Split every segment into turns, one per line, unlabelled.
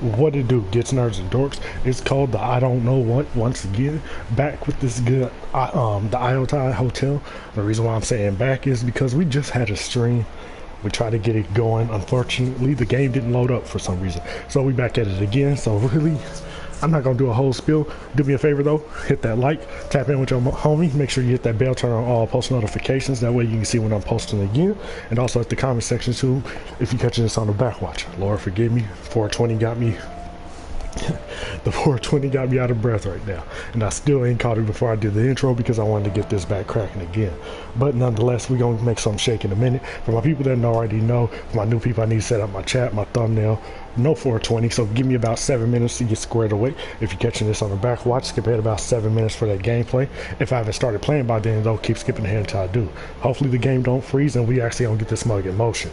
What it do, gets nerds and dorks? It's called the I don't know what. Once again, back with this good the Ayo Hotel. The reason why I'm saying back is because we just had a stream. We tried to get it going. Unfortunately, the game didn't load up for some reason, so we back at it again. So really, I'm not gonna do a whole spiel. Do me a favor though, hit that like, tap in with your homie, make sure you hit that bell, turn on all post notifications. That way you can see when I'm posting again. And also at the comment section too, if you're catching this on the backwatch. Lord forgive me, 420 got me. The 420 got me out of breath right now, and I still ain't caught it before I did the intro because I wanted to get this back cracking again. But nonetheless, we're gonna make something shake in a minute. For my people that already know, for my new people, I need to set up my chat, my thumbnail. No 420, so give me about 7 minutes to get squared away. If you're catching this on the back watch, skip ahead about 7 minutes for that gameplay. If I haven't started playing by then, though, keep skipping ahead until I do. Hopefully the game don't freeze and we actually gonna get this mug in motion.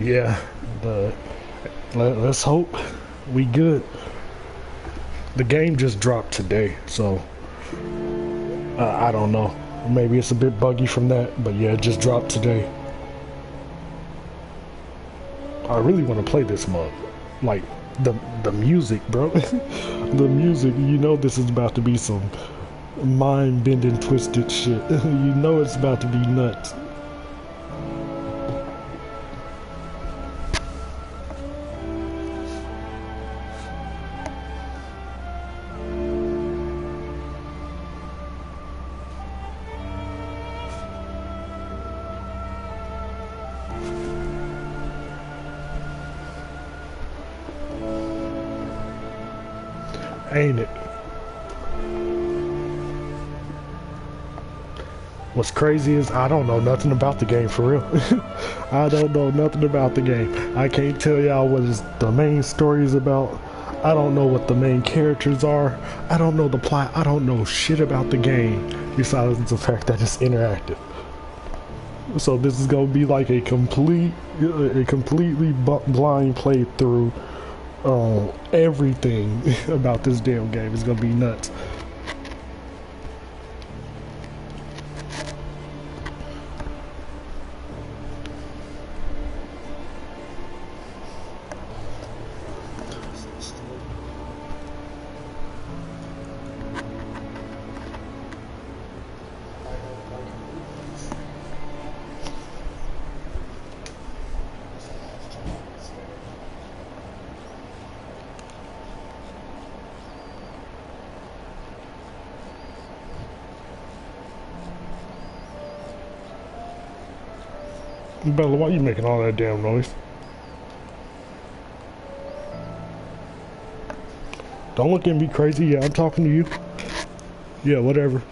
Yeah, but let's hope we good. The game just dropped today, so I don't know. Maybe it's a bit buggy from that, but yeah, it just dropped today. I really want to play this mug. Like, the music, bro. The music, you know this is about to be some mind-bending, twisted shit. You know it's about to be nuts. Ain't it? What's crazy is I don't know nothing about the game for real. I don't know nothing about the game. I can't tell y'all what is the main story is about. I don't know what the main characters are. I don't know the plot. I don't know shit about the game besides the fact that it's interactive. So this is gonna be like a completely blind playthrough. Everything about this damn game is gonna be nuts. Bella, why you making all that damn noise? Don't look at me crazy. Yeah, I'm talking to you. Yeah, whatever.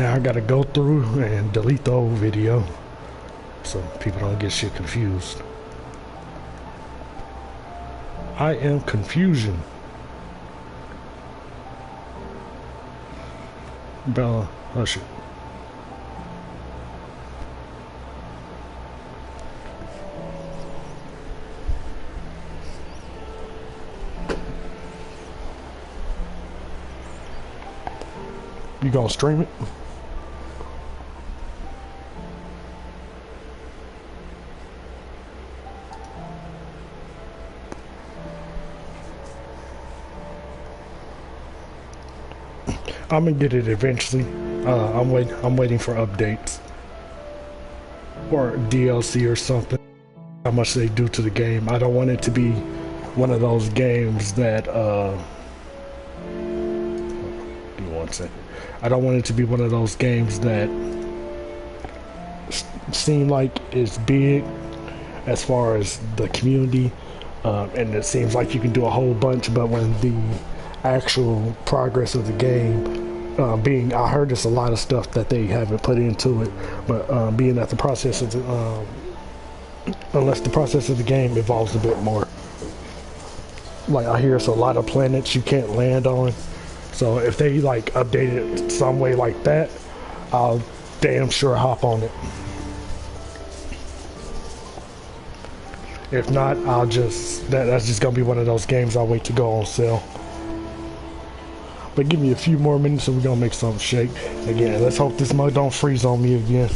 Now I gotta go through and delete the old video so people don't get shit confused. I am confusion. Bella, hush it. You gonna stream it? I'm gonna get it eventually. I'm waiting for updates or DLC or something. How much they do to the game. I don't want it to be one of those games that give me 1 second. I don't want it to be one of those games that seem like it's big as far as the community, and it seems like you can do a whole bunch, but when the actual progress of the game I heard there's a lot of stuff that they haven't put into it, but being that the process of the, unless the process of the game evolves a bit more, like I hear it's a lot of planets you can't land on, so if they like update it some way like that, I'll damn sure hop on it. If not, I'll just that's just gonna be one of those games I'll wait to go on sale. But give me a few more minutes and we're gonna make something shake. Again, let's hope this mug don't freeze on me again.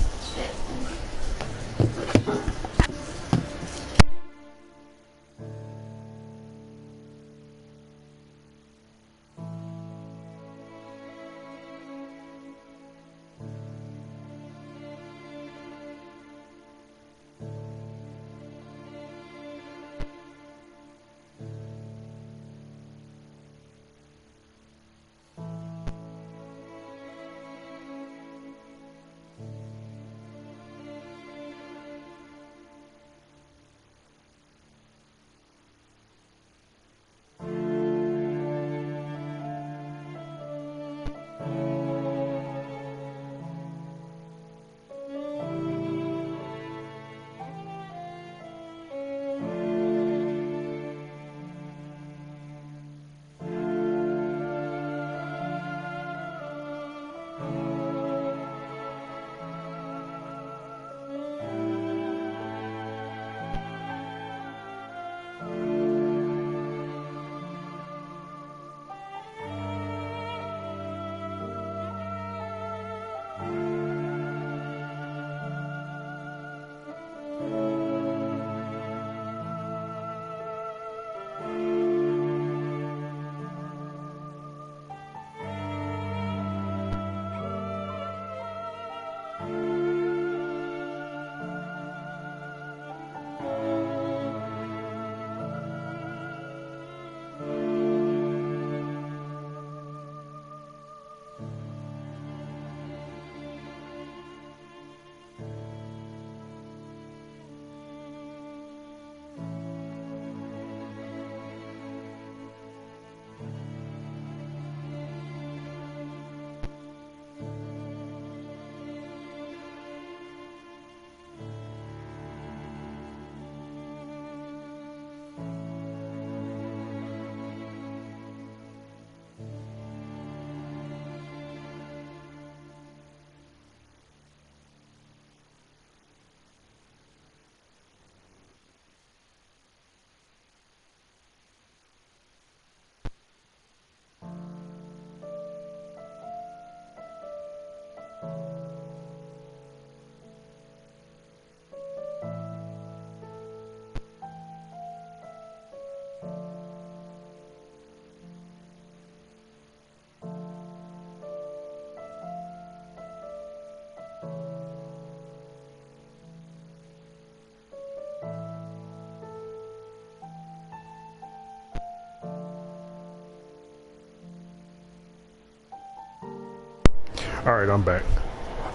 Alright, I'm back.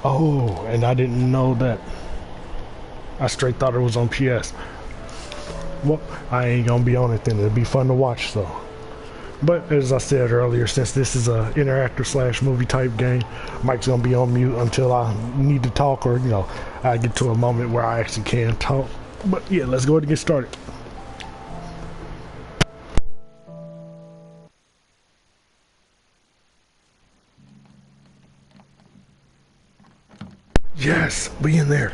Oh, and I didn't know that. I straight thought it was on PS. Well, I ain't gonna be on it then. It'll be fun to watch though. But as I said earlier, since this is a interactive slash movie type game, Mike's gonna be on mute until I need to talk, or I get to a moment where I actually can talk. But yeah, let's go ahead and get started. Yes, be in there.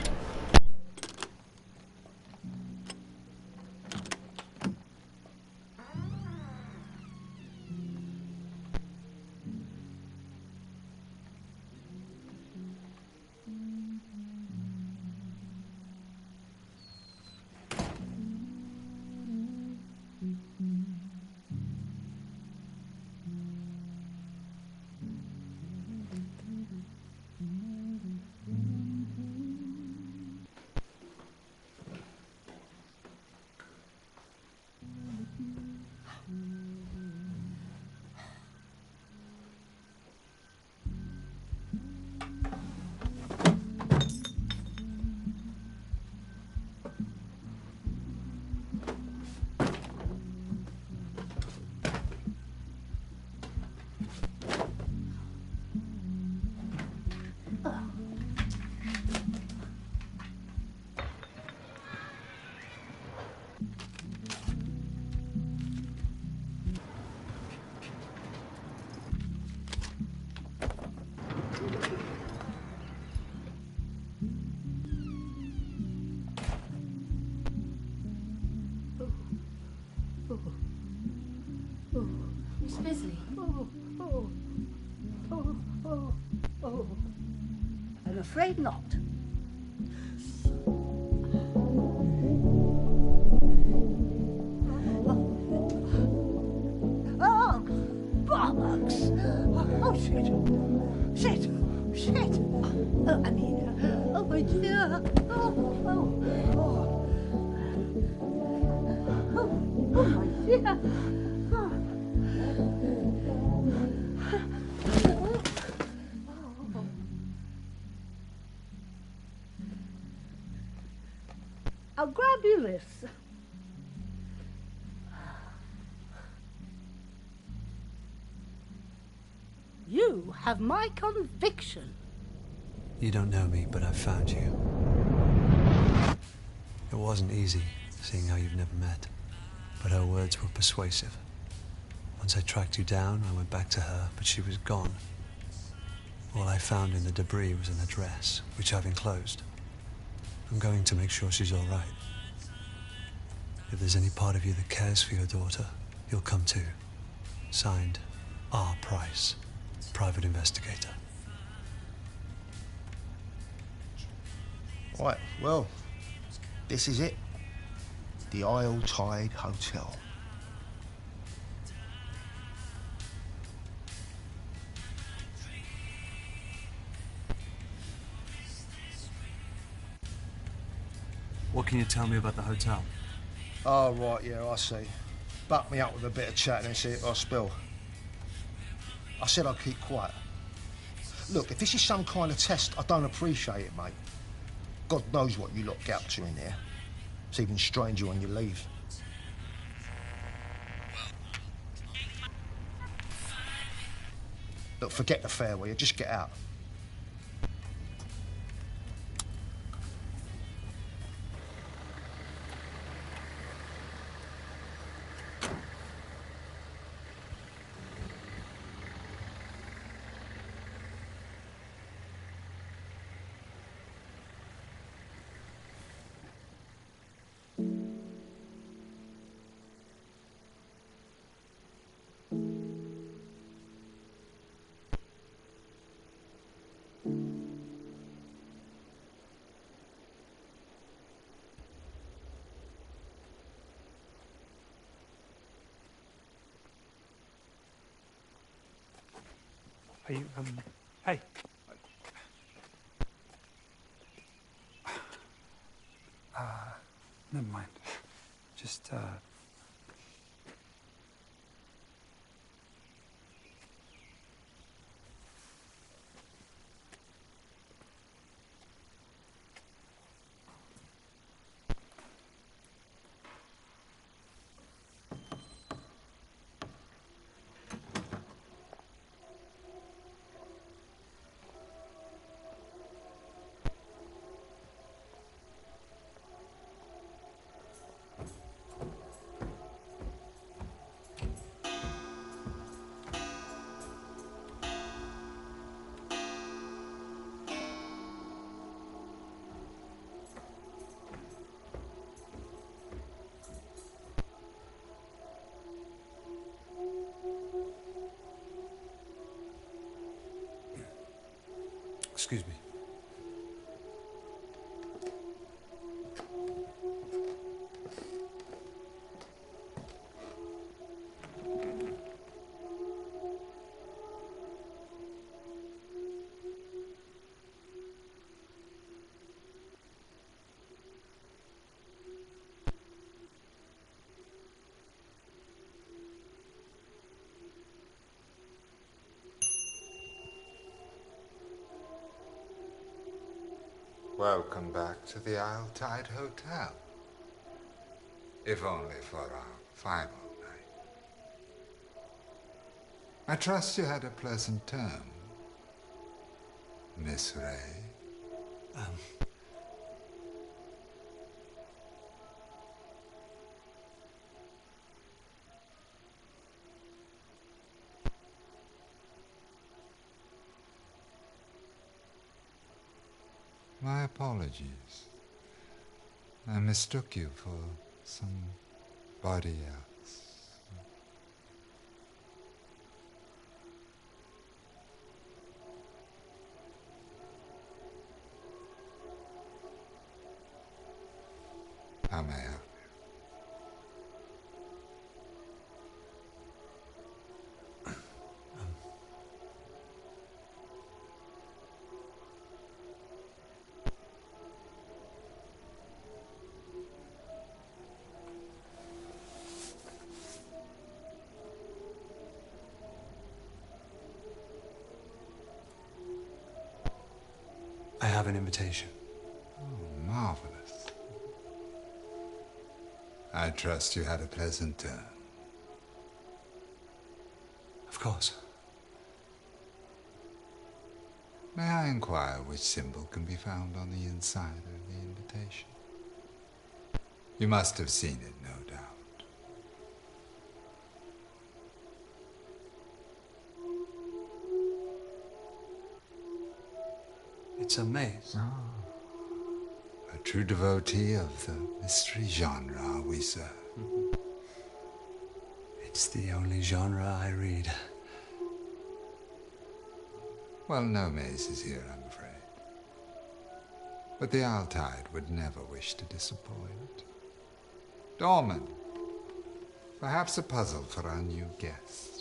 Miss Bisley.
I'm afraid not. Oh, bollocks! Oh, shit! Shit! I mean, oh my dear! Oh my dear! I'll grab you this. You have my conviction.
You don't know me, but I've found you. It wasn't easy, seeing how you've never met, but her words were persuasive. Once I tracked you down, I went back to her, but she was gone. All I found in the debris was an address, which I've enclosed. I'm going to make sure she's all right. If there's any part of you that cares for your daughter, you'll come too. Signed, R. Price, Private Investigator.
Right, well, this is it. The Isle Tide Hotel.
What can you tell me about the hotel?
Oh, right, yeah, I see. Buck me up with a bit of chat and see if I spill. I said I'd keep quiet. Look, if this is some kind of test, I don't appreciate it, mate. God knows what you lot get up to in there. It's even stranger when you leave. Look, forget the farewell, just get out.
Are you, hey. Never mind. Just,
Excuse me.
Welcome back to the Isle Tide Hotel. If only for our final night. I trust you had a pleasant term, Miss Ray. My apologies. I mistook you for somebody else. How may I help
I have an invitation.
you? Marvelous. I trust you had a pleasant term.
Of course.
May I inquire which symbol can be found on the inside of the invitation? You must have seen it, no doubt.
It's a maze.
A true devotee of the mystery genre are we, sir?
It's the only genre I read.
Well, no mazes here, I'm afraid. But the Isle Tide would never wish to disappoint. Dorman, perhaps a puzzle for our new guest.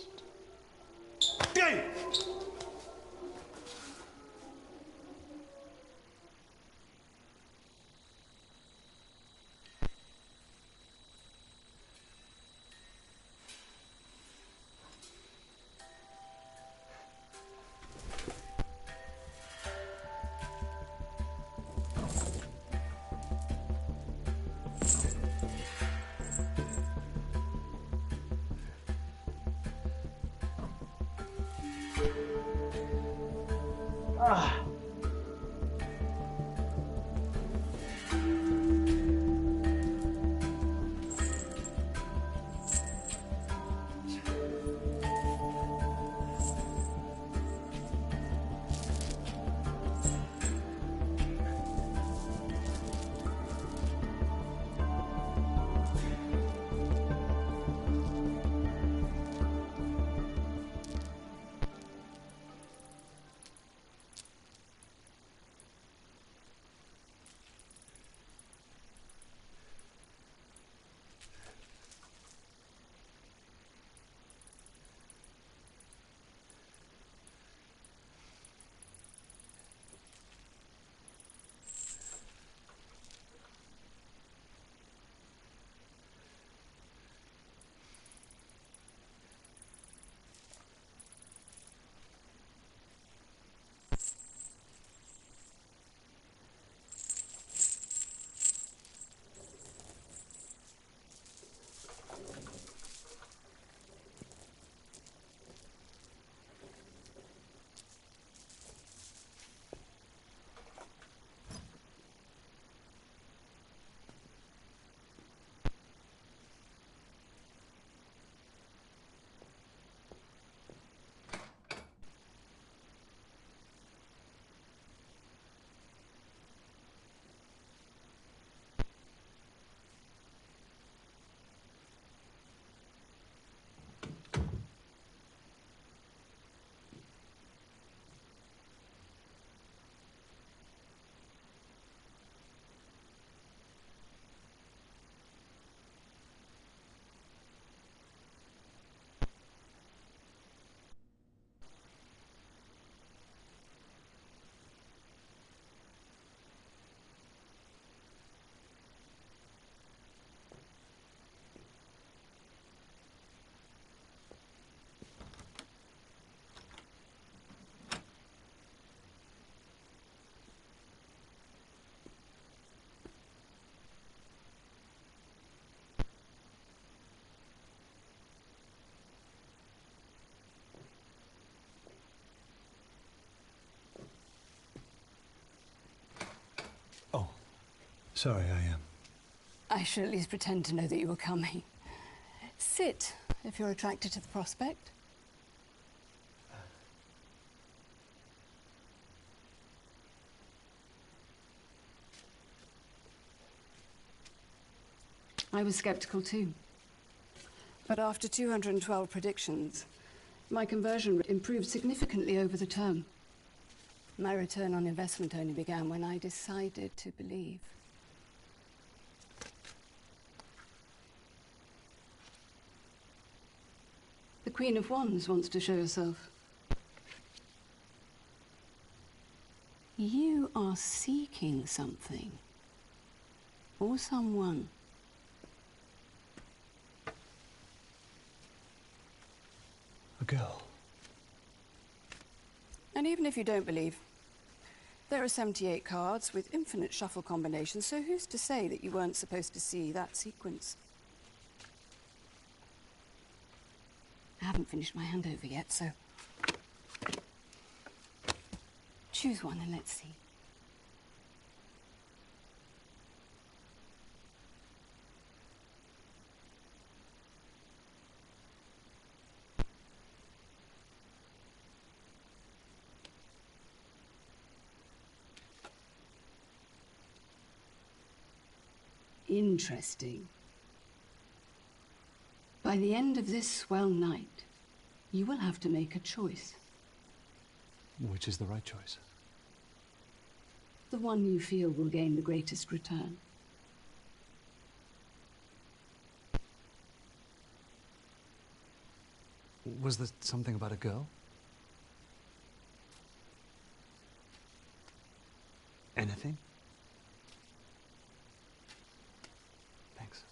Sorry,
I should at least pretend to know that you were coming. Sit, if you're attracted to the prospect. I was skeptical too. But after 212 predictions, my conversion rate improved significantly over the term. My return on investment only began when I decided to believe. The Queen of Wands wants to show herself. You are seeking something. Or someone.
a girl.
And even if you don't believe, there are 78 cards with infinite shuffle combinations, so who's to say that you weren't supposed to see that sequence? I haven't finished my handover yet, so choose one and let's see. Interesting. By the end of this swell night, you will have to make a choice.
Which is the right choice?
The one you feel will gain the greatest return.
Was there something about a girl? Anything? Thanks.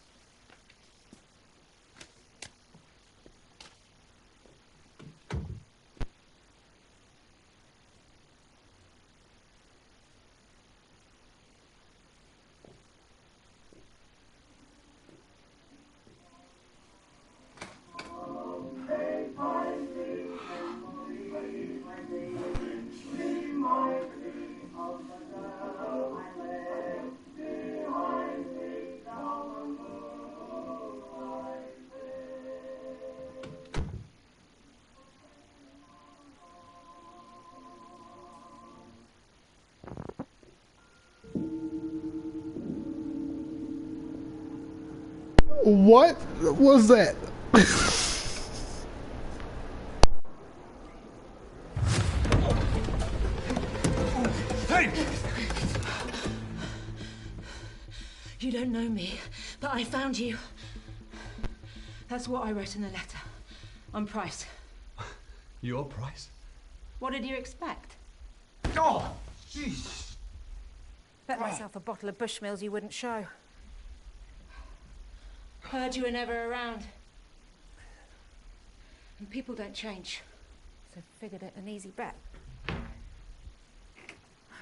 What was that?
Hey!
You don't know me, but I found you. That's what I wrote in the letter. On Price.
Your price?
What did you expect?
Oh, Jesus.
Bet myself a bottle of Bushmills you wouldn't show. Heard you were never around. And people don't change. So figured it an easy bet.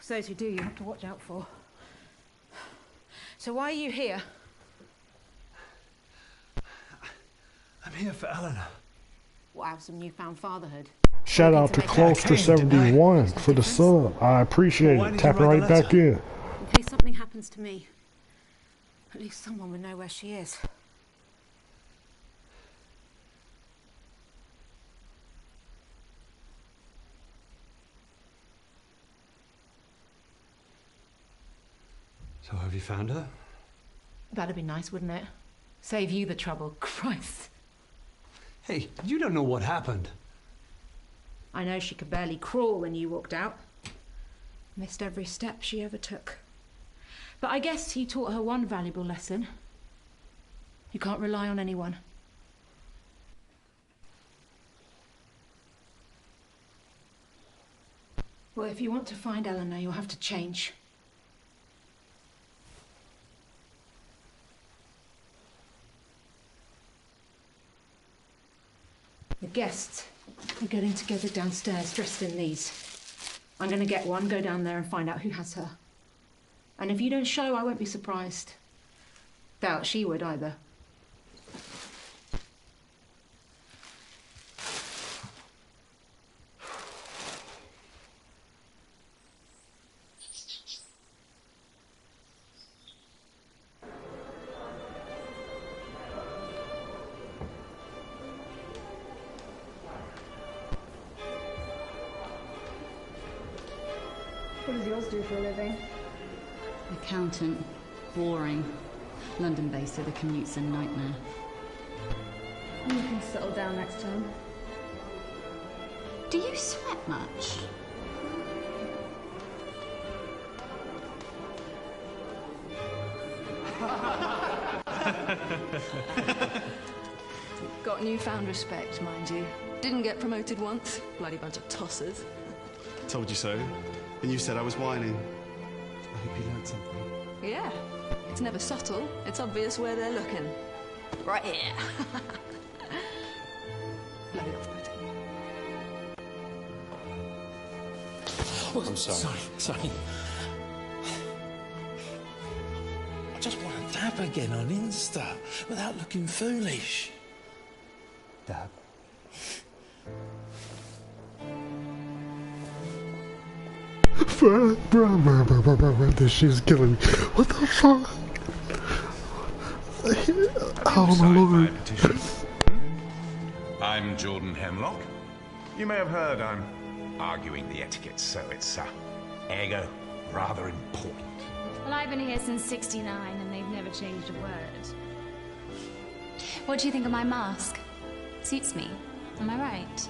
Those who do, you have to watch out for. So why are you here?
I'm here for Eleanor.
Wow, some newfound fatherhood.
Shout out to Closter71 for the sub. I appreciate
Why
it.
did you
Tapping
write the
right back
letter?
in.
In case something happens to me, at least someone would know where she is.
So have you found her?
That'd be nice, wouldn't it? Save you the trouble. Christ.
Hey, you don't know what happened.
I know she could barely crawl when you walked out. Missed every step she ever took. But I guess he taught her one valuable lesson. You can't rely on anyone. Well, if you want to find Eleanor, you'll have to change. The guests are getting together downstairs dressed in these. I'm going to get one, go down there and find out who has her. And if you don't show, I won't be surprised. Doubt she would either.
What does yours do for a living?
Accountant. Boring. London-based, so the commute's a nightmare.
You can settle down next term.
Do you sweat much?
Got newfound respect, mind you. Didn't get promoted once. Bloody bunch of tossers.
Told you so. And you said I was whining. I hope you learned something.
Yeah. It's never subtle. It's obvious where they're looking. Right here. Blow it off, Bertie.
I'm sorry. Sorry. I just want to dab again on Insta without looking foolish.
Dab.
Bro, this shit's killing me. What the fuck? Oh my lord.
I'm Jordan Hemlock. You may have heard I'm arguing the etiquette, so it's ergo rather important.
Well, I've been here since '69 and they've never changed a word. What do you think of my mask? Suits me. Am I right?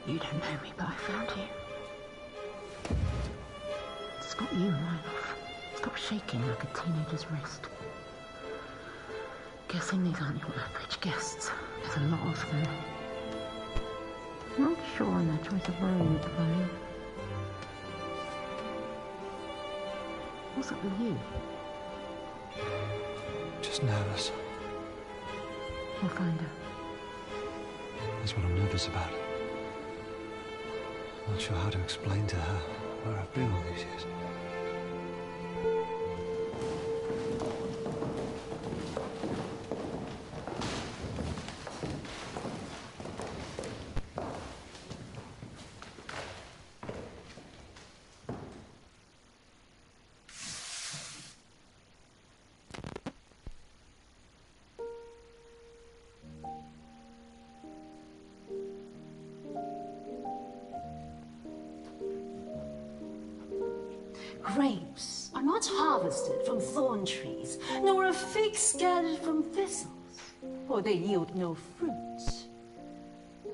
You don't know me, but I found you. It's got you right off. Stop shaking like a teenager's wrist. Guessing these aren't your average guests. There's a lot of them. Not sure on their choice of robe, though. What's up with you?
Just nervous.
We'll find her.
That's what I'm nervous about. Not sure how to explain to her where I've been all these years.
Grapes are not harvested from thorn trees, nor are figs scattered from thistles, for they yield no fruit.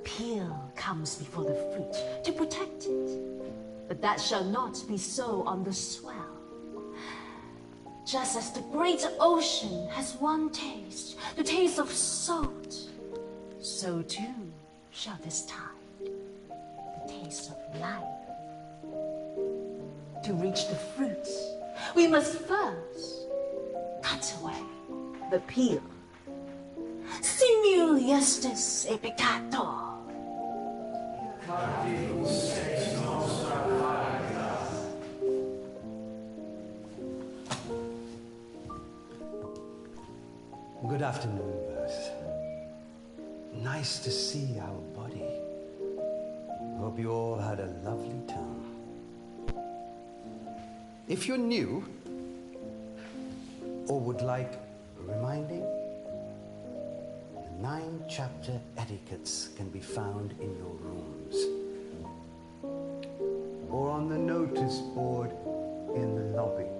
Peel comes before the fruit to protect it, but that shall not be so on the swell. Just as the great ocean has one taste, the taste of salt, so too shall this tide, the taste of life. To reach the fruits, we must first cut away the peel. Simul justus et peccator.
Good afternoon, Verse. Nice to see our body. Hope you all had a lovely time. If you're new, or would like reminding, the 9-chapter etiquettes can be found in your rooms, or on the notice board in the lobby.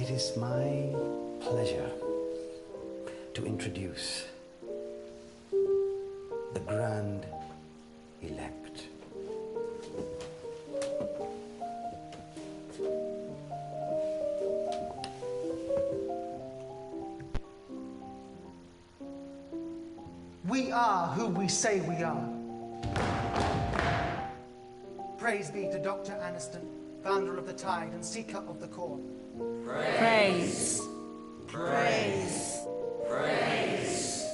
It is my pleasure to introduce the Grand Elect.
We are who we say we are. Praise be to Dr. Aniston, founder of the Tide and seeker of the core.
Praise. Praise. Praise.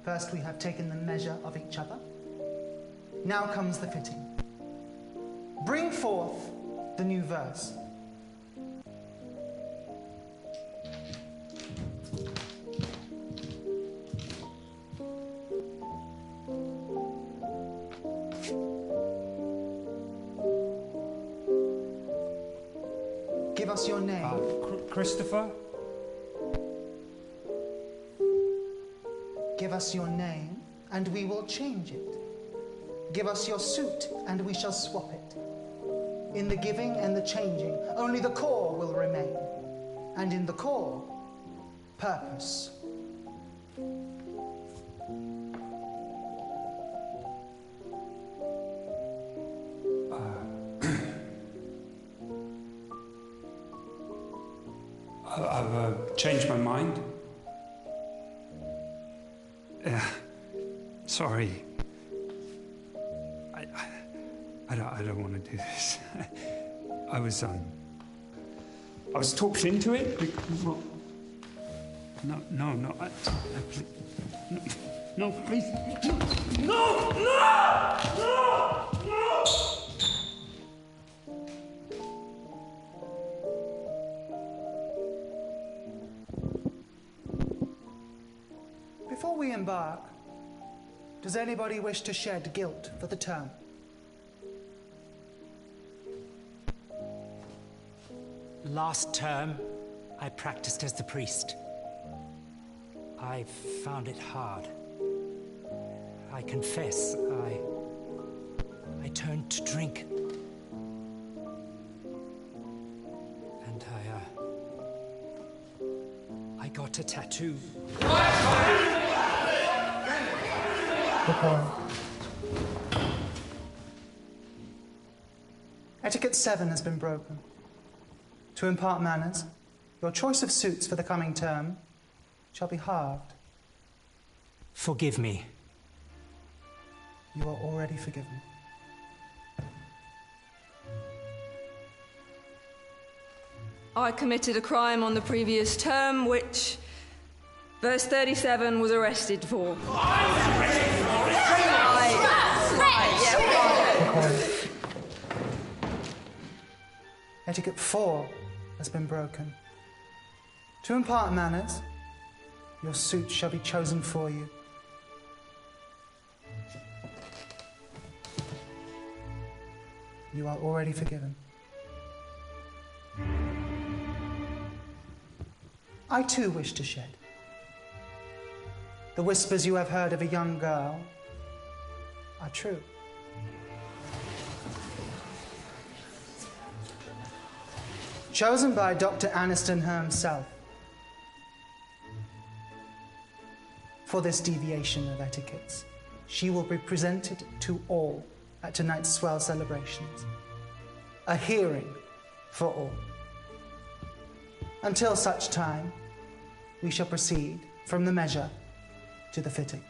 First we have taken the measure of each other. Now comes the fitting. Bring forth the new verse. Give us your name.
Christopher?
Give us your name, and we will change it. Give us your suit, and we shall swap it. In the giving and the changing, only the core will remain. And in the core, purpose.
I've changed my mind. Sorry. I don't want to do this. I was talked into it. No, please. No!
Before we embark, does anybody wish to shed guilt for the term?
Last term, I practiced as the priest. I found it hard. I confess, I turned to drink. And I got a tattoo.
Etiquette 7 has been broken. To impart manners, your choice of suits for the coming term shall be halved.
Forgive me.
You are already forgiven.
I committed a crime on the previous term, which verse 37 was arrested for.
Etiquette 4 has been broken. To impart manners, your suit shall be chosen for you. You are already forgiven. I too wish to shed. The whispers you have heard of a young girl are true. Chosen by Dr. Aniston himself for this deviation of etiquettes, she will be presented to all at tonight's swell celebrations. A hearing for all. Until such time, we shall proceed from the measure to the fitting.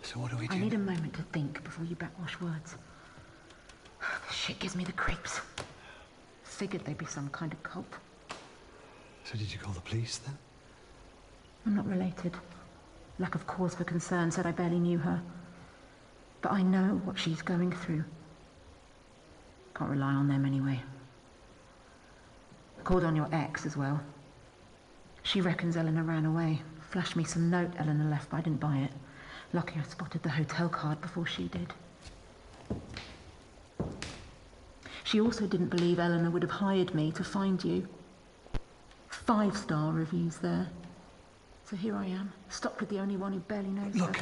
So what do we do?
I need a moment to think before you backwash words. This shit gives me the creeps. Figured they'd be some kind of cult.
So did you call the police then?
I'm not related. Lack of cause for concern said I barely knew her. But I know what she's going through. Can't rely on them anyway. I called on your ex as well. She reckons Eleanor ran away. Flashed me some note Eleanor left, but I didn't buy it. Lucky I spotted the hotel card before she did. She also didn't believe Eleanor would have hired me to find you. 5-star reviews there. So here I am, stuck with the only one who barely knows her.
Look,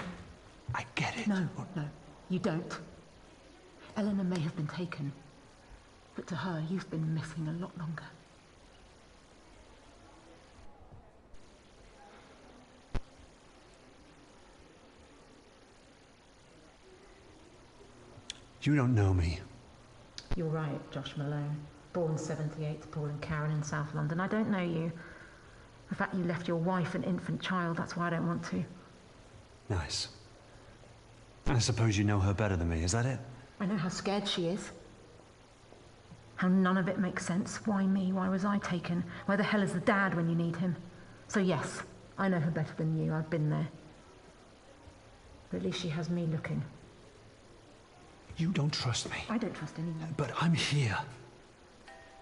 I get it.
No, you don't. Eleanor may have been taken, but to her, you've been missing a lot longer.
You don't know me.
You're right, Josh Malone. Born 78 to Paul and Karen in South London. I don't know you. The fact you left your wife and infant child, that's why I don't want to.
Nice. I suppose you know her better than me, is that it?
I know how scared she is. How none of it makes sense. Why me? Why was I taken? Where the hell is the dad when you need him? So yes, I know her better than you. I've been there. But at least she has me looking.
You don't trust me.
I don't trust anyone.
But I'm here.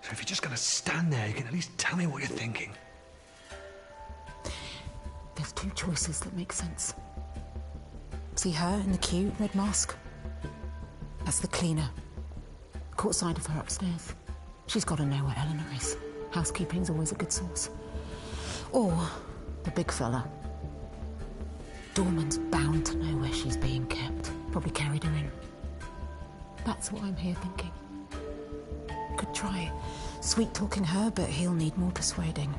So if you're just gonna stand there, you can at least tell me what you're thinking.
There's two choices that make sense. See her in the queue, red mask? That's the cleaner. Caught sight of her upstairs. She's got to know where Eleanor is. Housekeeping's always a good source. Or the big fella. Dorman's bound to know where she's being kept. Probably carried her in. That's what I'm here thinking. Could try sweet-talking her, but he'll need more persuading.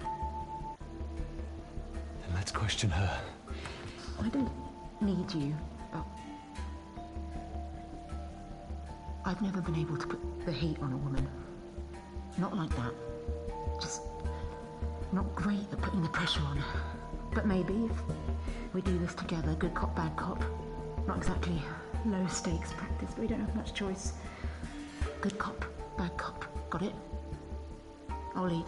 Then let's question her.
I don't need you, but I've never been able to put the heat on a woman. Not like that. Just not great at putting the pressure on. But maybe if we do this together, good cop, bad cop. Not exactly low stakes practice, but we don't have much choice. Good cop, bad cop. Got it? I'll lead.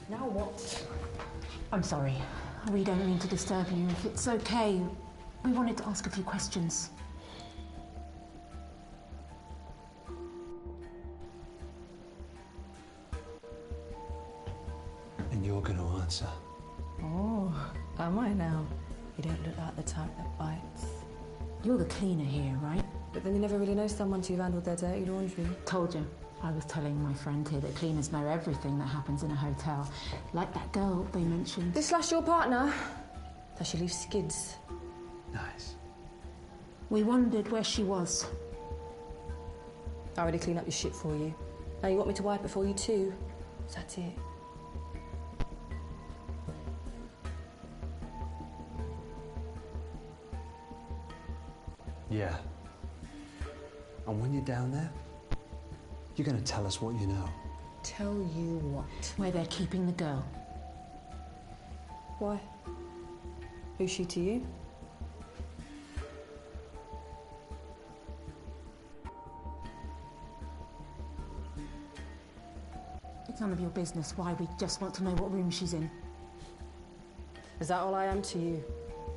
Now what?
I'm sorry. We don't mean to disturb you. If it's okay, we wanted to ask a few questions.
And you're going to answer.
Oh, am I now? You don't look like the type that bites.
You're the cleaner here, right?
But then you never really know someone till you've handled their dirty laundry.
Told you. I was telling my friend here that cleaners know everything that happens in a hotel. Like that girl they mentioned.
This slash your partner? Does she leave skids?
Nice.
We wondered where she was.
I already cleaned up your shit for you. Now you want me to wipe it for you too? Is that it?
Yeah. And when you're down there, you're going to tell us what you know.
Tell you what?
Where they're keeping the girl.
Why? Who's she to you?
It's none of your business why. We just want to know what room she's in.
Is that all I am to you?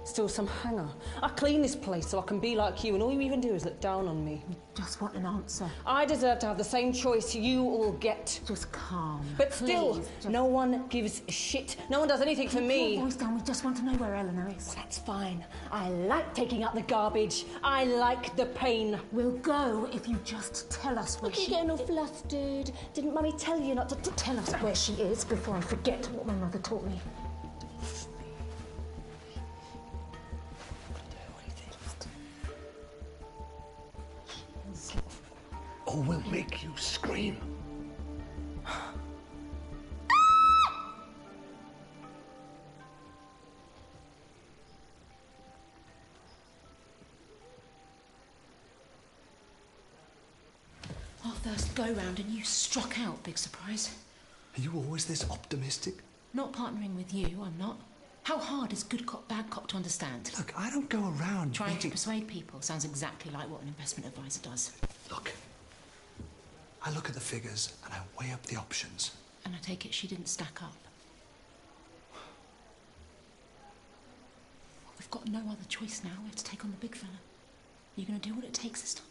Still some hanger? I clean this place so I can be like you, and all you even do is look down on me.
Just want an answer.
I deserve to have the same choice you all get.
Just calm.
But still, no one gives a shit. No one does anything for me.
Keep your voice down. We just want to know where Eleanor is.
Well, that's fine. I like taking out the garbage. I like the pain.
We'll go if you just tell us where
Look, you're
she
getting all flustered. Didn't Mummy tell you not to
tell us where she is before I forget what my mother taught me?
Or we'll make you scream.
Our first go-round and you struck out, big surprise.
Are you always this optimistic?
Not partnering with you, I'm not. How hard is good cop, bad cop to understand?
Look, I don't go around
Trying to
making...
persuade people sounds exactly like what an investment advisor does.
Look, I look at the figures and I weigh up the options.
And I take it she didn't stack up. Well, we've got no other choice now. We have to take on the big fella. Are you going to do what it takes this time?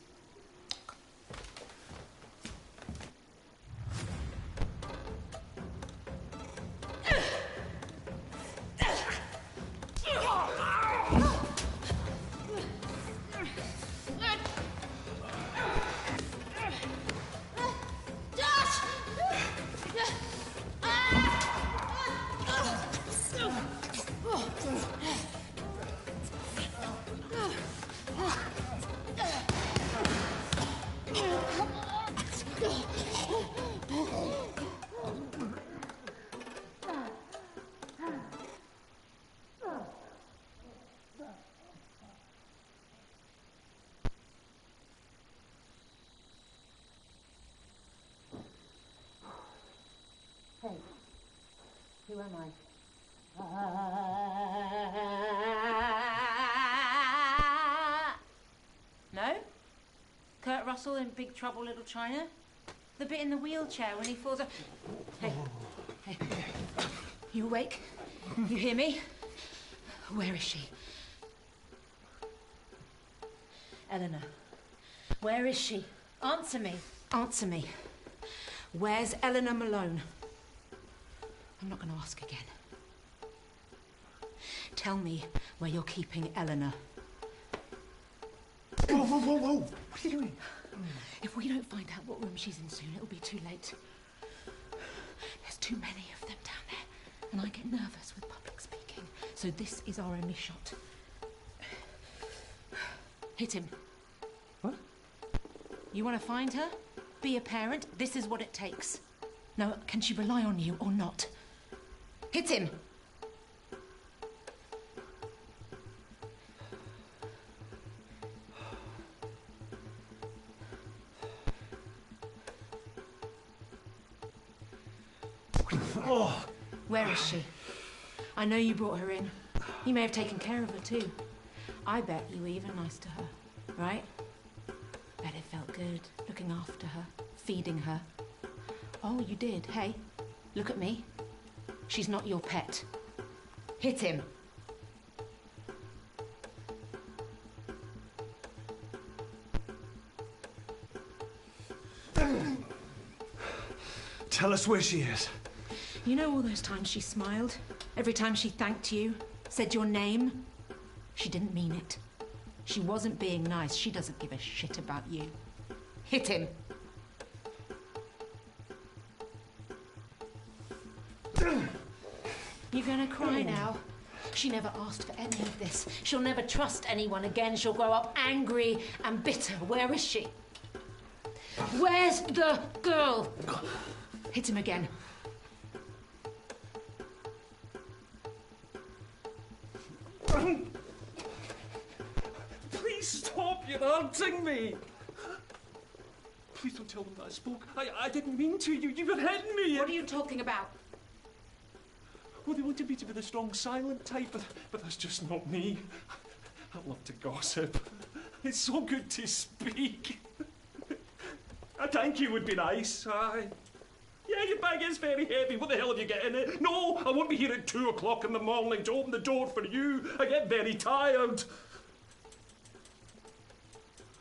Who am I? No? Kurt Russell in Big Trouble Little China? The bit in the wheelchair when he falls off. Hey, hey. You awake? You hear me? Where is she? Eleanor, where is she? Answer me. Answer me. Where's Eleanor Malone? I'm not going to ask again. Tell me where you're keeping Eleanor.
Whoa, whoa, whoa, whoa! What are you doing?
If we don't find out what room she's in soon, it'll be too late. There's too many of them down there, and I get nervous with public speaking. So this is our only shot. Hit him.
What?
You want to find her? Be a parent? This is what it takes. Now, can she rely on you or not? Hit him!
Oh.
Where is she? I know you brought her in. You may have taken care of her too. I bet you were even nice to her, right? Bet it felt good, looking after her, feeding her. Oh, you did. Hey, look at me. She's not your pet. Hit him.
Tell us where she is.
You know all those times she smiled? Every time she thanked you, said your name? She didn't mean it. She wasn't being nice. She doesn't give a shit about you. Hit him. You're gonna cry now? She never asked for any of this. She'll never trust anyone again. She'll grow up angry and bitter. Where is she? Where's the girl? Hit him again.
Please stop, you're hurting me. Please don't tell them that I spoke. I didn't mean to. You were hitting me.
What are you talking about?
Well, they wanted me to be the strong, silent type, but that's just not me. I love to gossip. It's so good to speak. A thank you would be nice. Aye. Yeah, your bag is very heavy. What the hell have you got in it? No, I won't be here at 2 o'clock in the morning to open the door for you. I get very tired.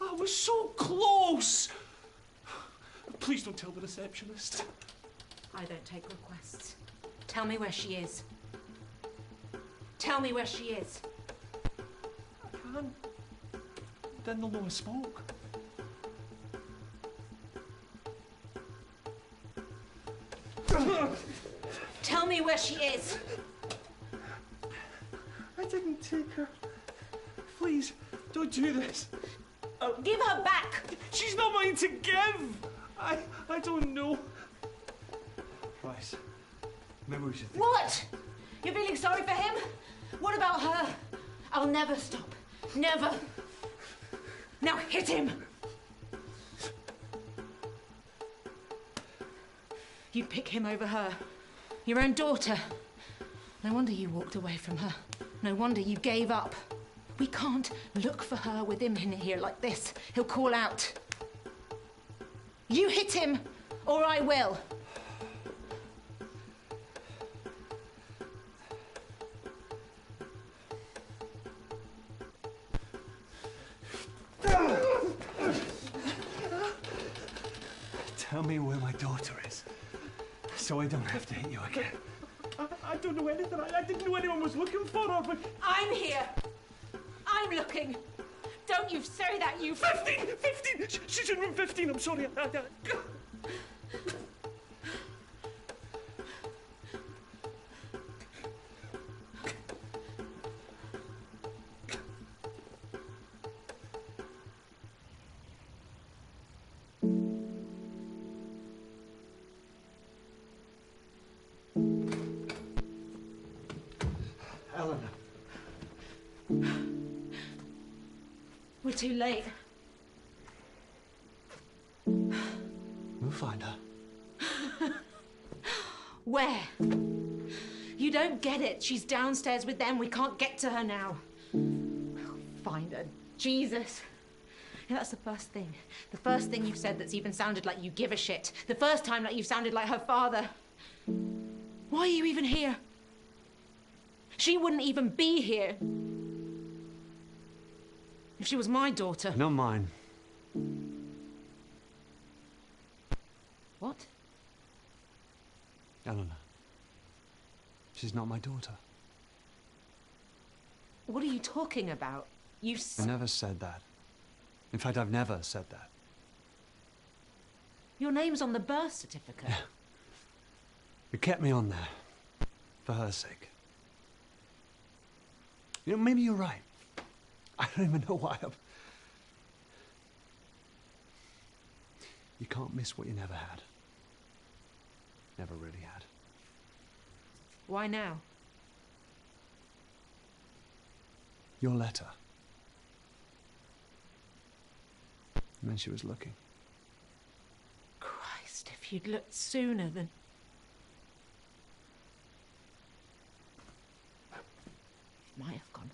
I was so close. Please don't tell the receptionist.
I don't take requests. Tell me where she is. Tell me where she is.
I can't. Then they'll know I spoke.
Tell me where she is.
I didn't take her. Please, don't do this.
Give her back.
She's not mine to give. I don't know.
Right. Maybe we should...
What? You're feeling sorry for him? What about her? I'll never stop. Never. Now hit him. You'd pick him over her. Your own daughter. No wonder you walked away from her. No wonder you gave up. We can't look for her with him in here like this. He'll call out. You hit him, or I will.
Tell me where my daughter is, so I don't have to hit you again.
I don't know anything. I didn't know anyone was looking for her, but...
I'm here. I'm looking. Don't you say that, you...
15! 15! She's in room 15, I'm sorry.
Eleanor.
We're too late.
We'll find her.
Where? You don't get it. She's downstairs with them. We can't get to her now. We'll find her. Jesus. Yeah, that's the first thing. The first thing you've said that's even sounded like you give a shit. The first time like you've sounded like her father. Why are you even here? She wouldn't even be here if she was my daughter.
Not mine.
What?
Eleanor. She's not my daughter.
What are you talking about?
I never said that. In fact, I've never said that.
Your name's on the birth certificate.
It kept me on there. For her sake. You know, maybe you're right. I don't even know why I'm... You can't miss what you never had. Never really had.
Why now?
Your letter. It meant she was looking.
Christ, if you'd looked sooner then... It might have gone.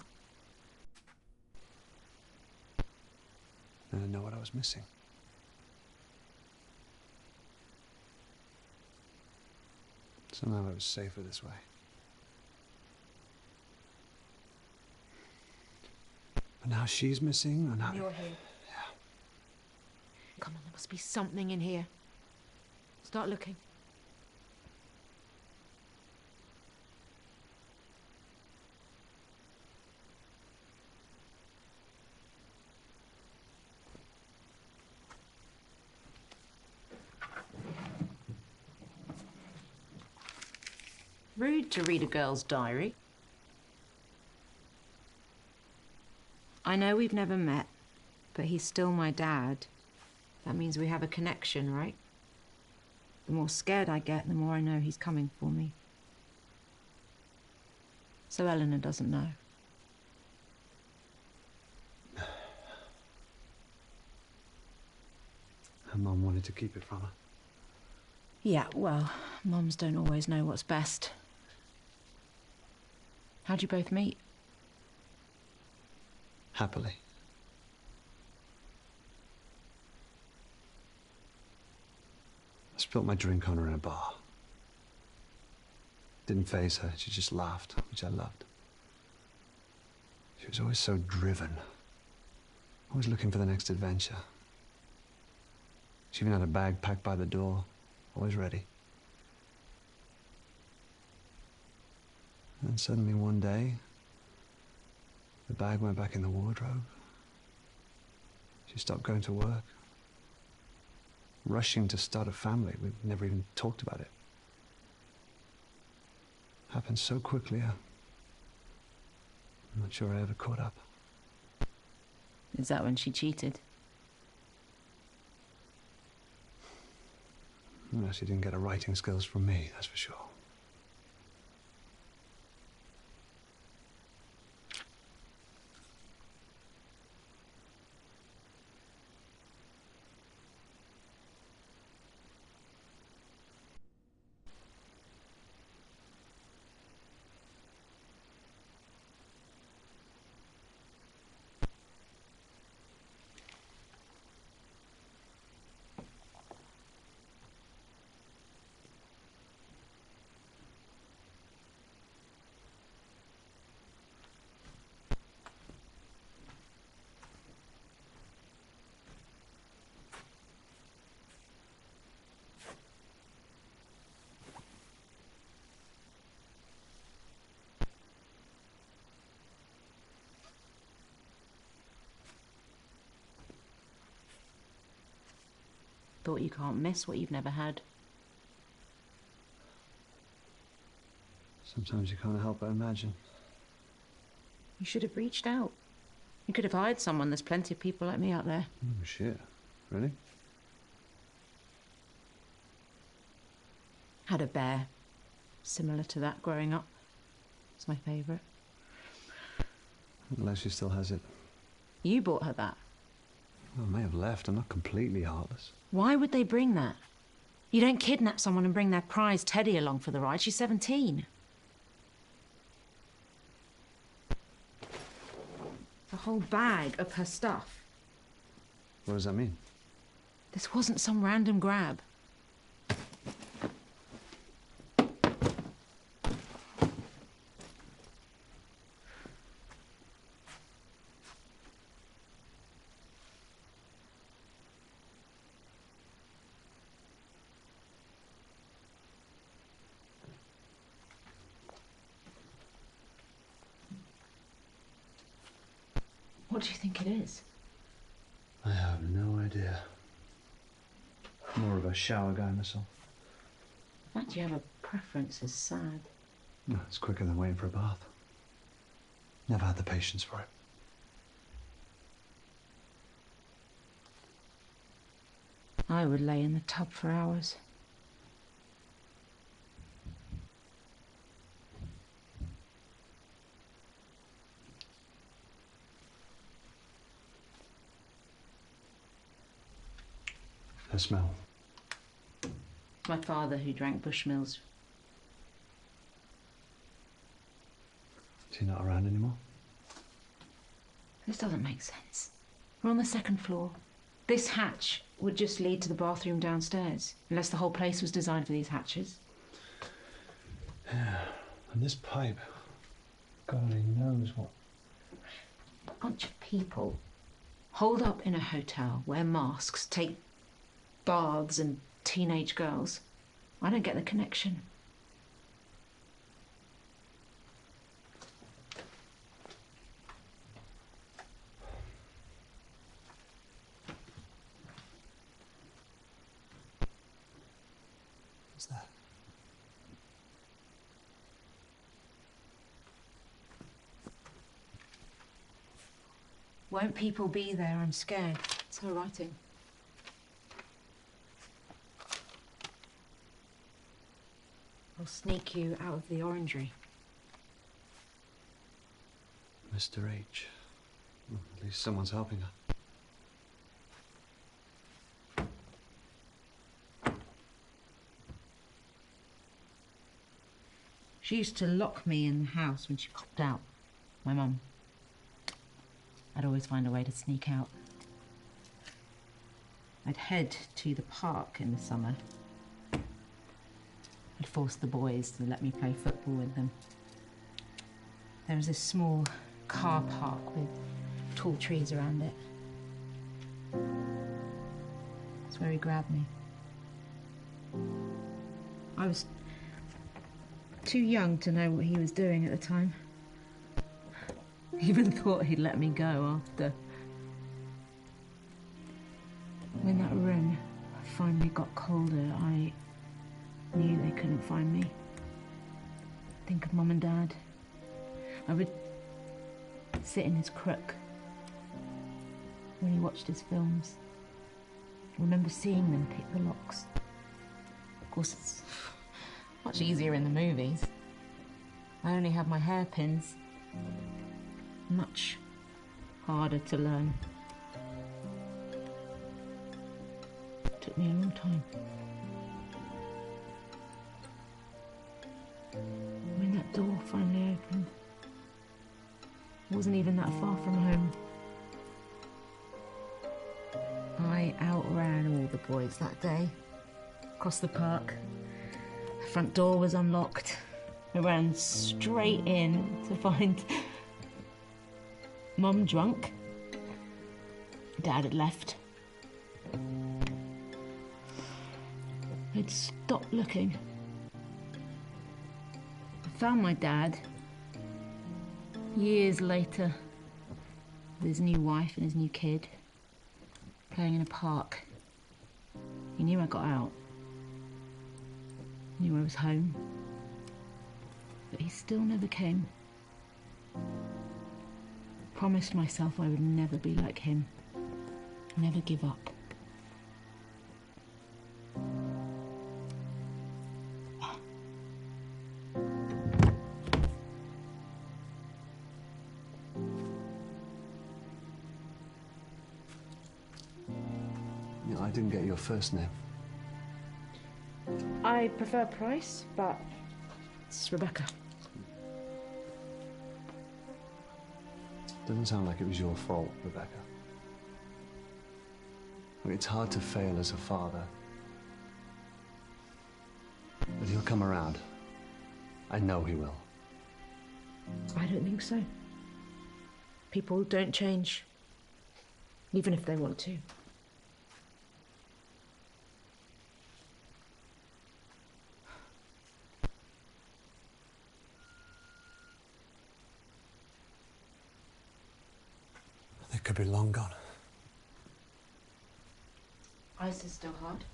I didn't know what I was missing. Somehow it was safer this way. But now she's missing, and now...
You're here.
Yeah.
Come on, there must be something in here. Start looking. Rude to read a girl's diary. I know we've never met, but he's still my dad. That means we have a connection, right? The more scared I get, the more I know he's coming for me. So Eleanor doesn't know.
Her mum wanted to keep it from her.
Yeah, well, mums don't always know what's best. How'd you both meet?
Happily. I spilled my drink on her in a bar. Didn't faze her, she just laughed, which I loved. She was always so driven. Always looking for the next adventure. She even had a bag packed by the door, always ready. And suddenly one day, the bag went back in the wardrobe. She stopped going to work. Rushing to start a family. We never even talked about it. Happened so quickly, I'm not sure I ever caught up.
Is that when she cheated?
No, she didn't get her writing skills from me, that's for sure.
Thought you can't miss what you've never had.
Sometimes you can't help but imagine.
You should have reached out. You could have hired someone. There's plenty of people like me out there.
Oh, shit. Really?
Had a bear. Similar to that growing up. It's my favourite.
I'm glad she still has it.
You bought her that.
Well, I may have left. I'm not completely heartless.
Why would they bring that? You don't kidnap someone and bring their prize Teddy along for the ride. She's 17. whole bag of her stuff.
What does that mean?
This wasn't some random grab. What do you think it is?
I have no idea. More of a shower guy myself.
The fact you have a preference is sad.
No, it's quicker than waiting for a bath. Never had the patience for it.
I would lay in the tub for hours.
The smell.
It's my father who drank Bushmills.
Is he not around anymore?
This doesn't make sense. We're on the second floor. This hatch would just lead to the bathroom downstairs, unless the whole place was designed for these hatches.
Yeah, and this pipe, God only knows what.
A bunch of people holed up in a hotel, wear masks, take baths and teenage girls. I don't get the connection.
What's that?
Won't people be there? I'm scared. It's her writing. I'll sneak you out of the orangery.
Mr. H. Well, at least someone's helping her.
She used to lock me in the house when she popped out. My mum. I'd always find a way to sneak out. I'd head to the park in the summer. I'd force the boys to let me play football with them. There was this small car park with tall trees around it. That's where he grabbed me. I was too young to know what he was doing at the time. Even thought he'd let me go after. When that room finally got colder, I knew they couldn't find me. Think of Mum and Dad. I would sit in his crook when he watched his films. I remember seeing them pick the locks. Of course, it's much easier in the movies. I only have my hairpins. Much harder to learn. It took me a long time. When that door finally opened, it wasn't even that far from home. I outran all the boys that day. Across the park. The front door was unlocked. I ran straight in to find Mum drunk. Dad had left. I'd stopped looking. I found my dad years later with his new wife and his new kid playing in a park. He knew I got out. Knew I was home. But he still never came. Promised myself I would never be like him. Never give up.
Yeah, I didn't get your first name.
I prefer Price, but it's Rebecca.
Doesn't sound like it was your fault, Rebecca. I mean, it's hard to fail as a father. But he'll come around. I know he will.
I don't think so. People don't change, even if they want to.
They could be long gone.
Ice is still hard.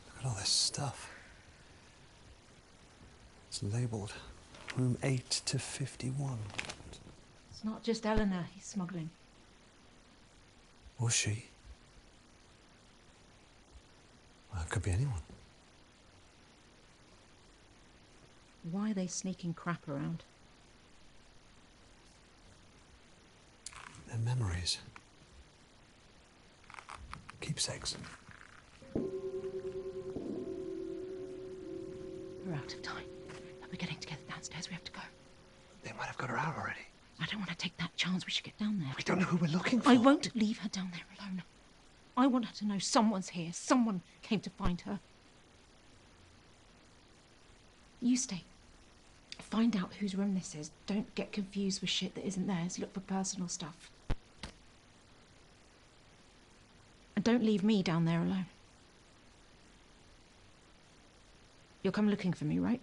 Look at all this stuff. It's labelled room 8 to 51.
It's not just Eleanor he's smuggling.
Or she. Well, it could be anyone.
Why are they sneaking crap around?
Their memories. Keepsakes.
We're out of time. But we're getting together downstairs. We have to go.
They might have got her out already.
I don't want to take that chance. We should get down there.
We don't know who we're looking for.
I won't leave her down there alone. I want her to know someone's here. Someone came to find her. You stay. Find out whose room this is. Don't get confused with shit that isn't theirs. Look for personal stuff. And don't leave me down there alone. You'll come looking for me, right?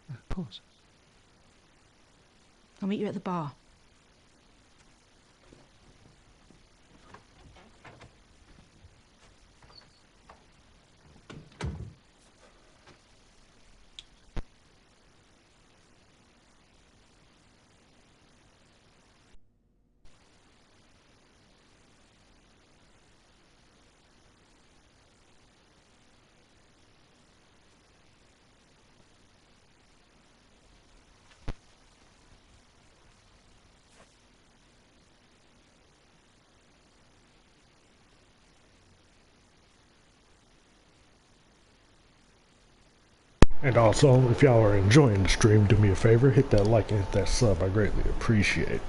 Of course.
I'll meet you at the bar.
And also, if y'all are enjoying the stream, do me a favor, hit that like and hit that sub. I greatly appreciate it.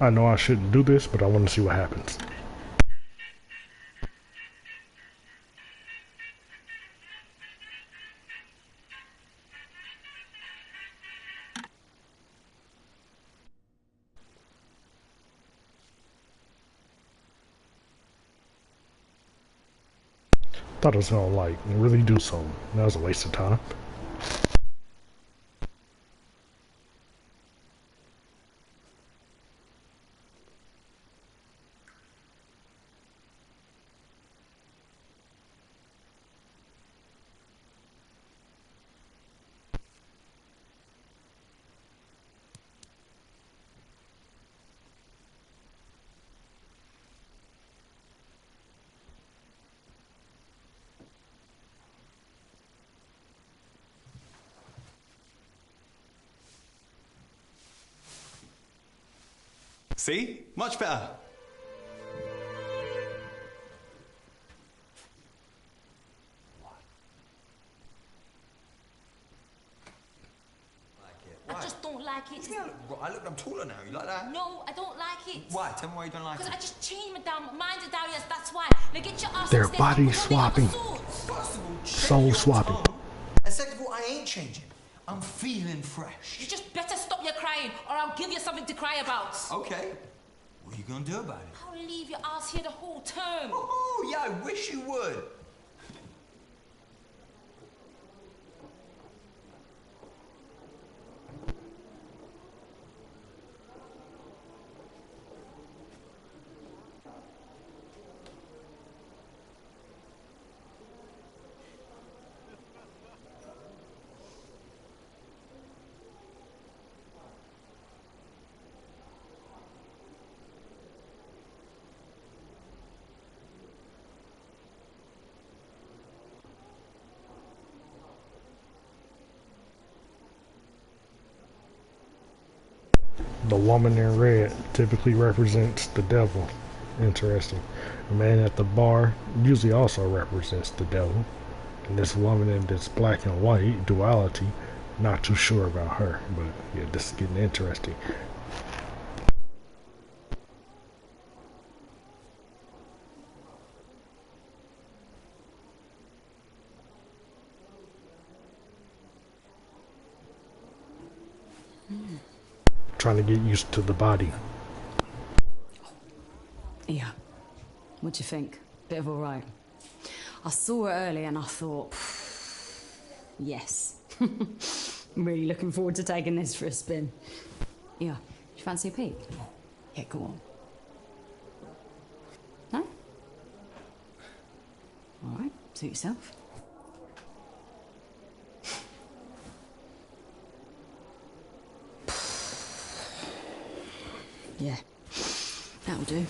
I know I shouldn't do this, but I want to see what happens. Thought it was gonna like really do something. That was a waste of time.
See? Much better.
I just don't like it.
Yeah, look, right, look, I'm taller now. You like that?
No, I don't like it.
Why? Tell me why you don't like it.
Because I just changed my damn mind to Darius, that's why. Now get your ass
They're
upstairs
body
and put on the
swapping.
other suits.
First of all,
Soul swapping.
and second of all, I ain't changing. I'm feeling fresh.
You just better stop your crying, or I'll give you something to cry about.
Okay. What are you gonna do about it?
I'll leave your ass here the whole term.
Oh, yeah, I wish you would.
The woman in red typically represents the devil. Interesting. The man at the bar usually also represents the devil. And this woman in this black and white duality, not too sure about her. But yeah, this is getting interesting. Trying to get used to the body.
Yeah. What do you think? Bit of all right. I saw it early and I thought, yes. I'm really looking forward to taking this for a spin. Yeah. You fancy a peek? Yeah, go on. No? All right. Suit yourself. Yeah, that'll do.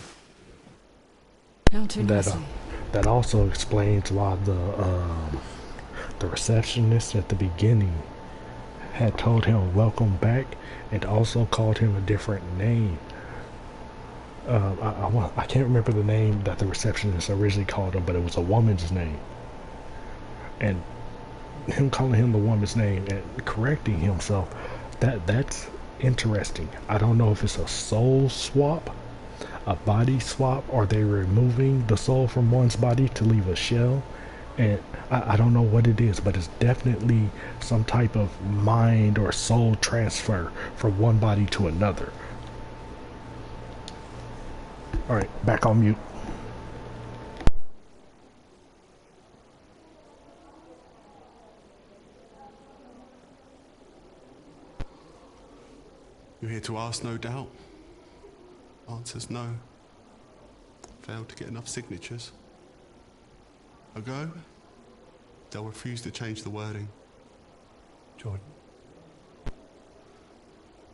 That'll do nicely.
That also explains why the receptionist at the beginning had told him welcome back and also called him a different name. I can't remember the name that the receptionist originally called him, but it was a woman's name. And him calling him the woman's name and correcting himself, that's interesting. I don't know if it's a soul swap, a body swap, or they removing the soul from one's body to leave a shell. And I don't know what it is, but it's definitely some type of mind or soul transfer from one body to another. Alright, back on mute.
You're here to ask, no doubt. Answer's no. Failed to get enough signatures. A go? They'll refuse to change the wording.
Jordan.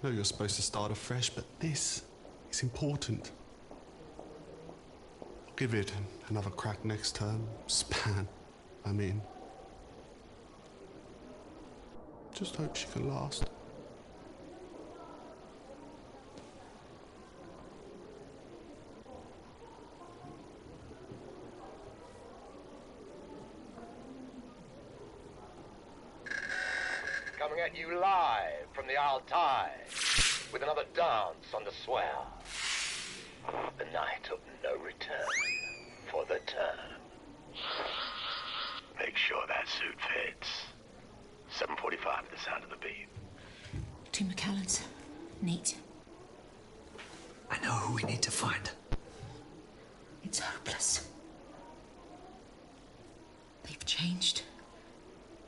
No, you're supposed to start afresh, but this is important. I'll give it another crack next term. Span, I mean. Just hope she can last.
Coming at you live from the Altai.
with another dance on the swell. The night of no return for the turn. Make sure that suit fits. 7:45 at the sound of the beat.
2 McAllens. Neat.
I know who we need to find.
It's hopeless. They've changed.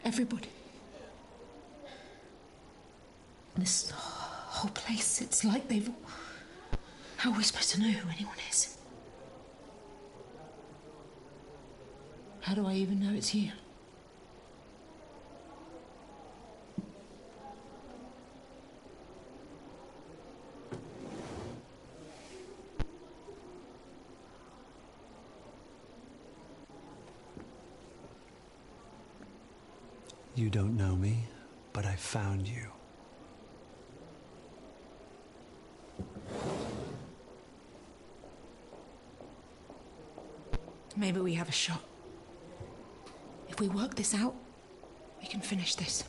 Everybody. This whole place, it's like they've... How are we supposed to know who anyone is? How do I even know it's you?
You don't know me, but I found you.
Maybe we have a shot. If we work this out, we can finish this.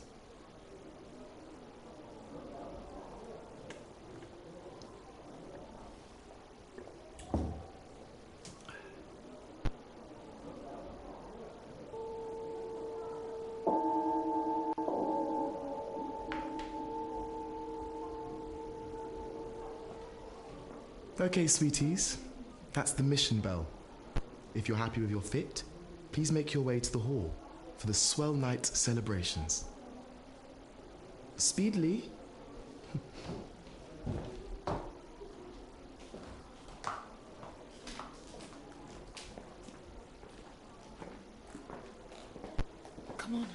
Okay, sweeties, that's the mission bell. If you're happy with your fit, please make your way to the hall for the Swell Night celebrations. Speedily.
Come on,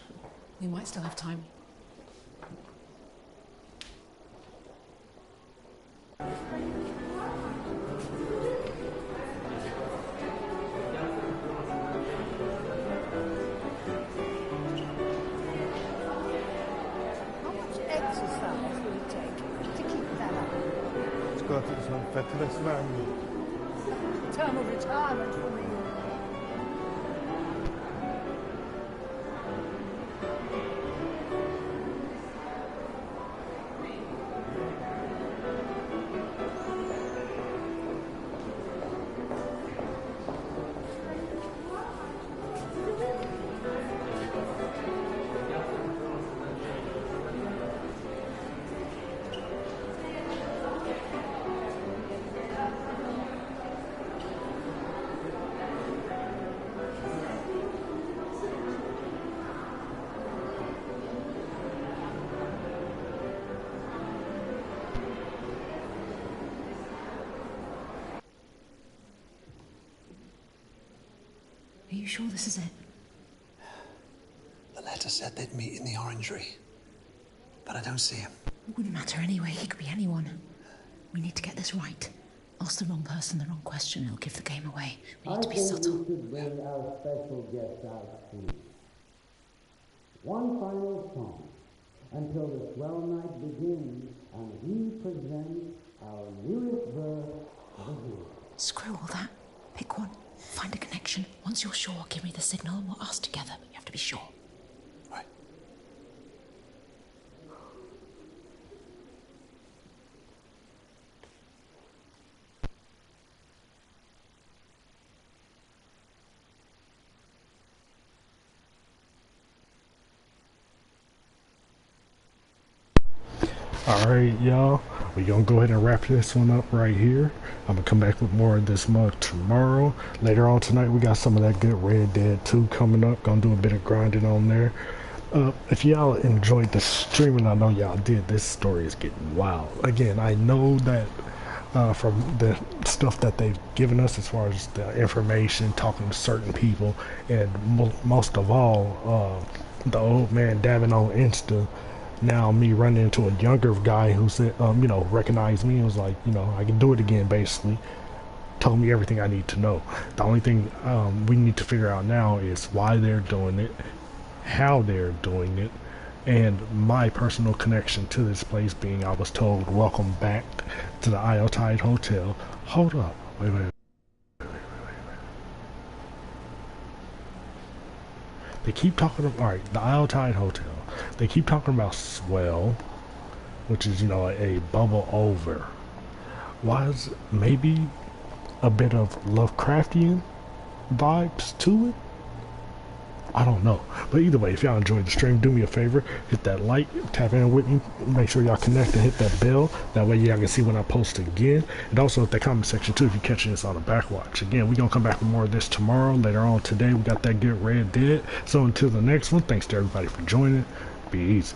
we might still have time.
Fettless man.
Term of retirement for me.
Are you sure this is it?
The letter said they'd meet in the orangery, but I don't see him.
It wouldn't matter anyway. He could be anyone. We need to get this right. Ask the wrong person the wrong question, it'll give the game away. We need to be subtle.
We should bring our special guest out too. One final song until the swell night begins, and we present our newest verse, The Hill.
Screw all that. Pick one. Find a connection. Once you're sure, give me the signal and we'll ask together, but you have to be sure.
Right.
Alright, y'all. We're gonna go ahead and wrap this one up right here. I'm gonna come back with more of this mug tomorrow. Later on tonight, we got some of that good Red Dead 2 coming up. Gonna do a bit of grinding on there. If y'all enjoyed the streaming, I know y'all did. This story is getting wild. Again, I know that from the stuff that they've given us as far as the information, talking to certain people, and most of all, the old man dabbing on Insta. Now me running into a younger guy who said, recognized me and was like, I can do it again, basically. Told me everything I need to know. The only thing we need to figure out now is why they're doing it, how they're doing it, and my personal connection to this place being I was told, welcome back to the Ayo Tide Hotel. Hold up. Wait. They keep talking about, alright, the Ayo Tide Hotel. They keep talking about swell, which is, you know, a bubble over. Was maybe a bit of Lovecraftian vibes to it. I don't know, but either way, if y'all enjoyed the stream, do me a favor, hit that like, tap in with me, make sure y'all connect and hit that bell. That way y'all can see when I post again. And also hit that comment section too if you're catching this on the backwatch. Again, we're gonna come back with more of this tomorrow. Later on today, we got that good Red Dead. So until the next one, thanks to everybody for joining. Be easy.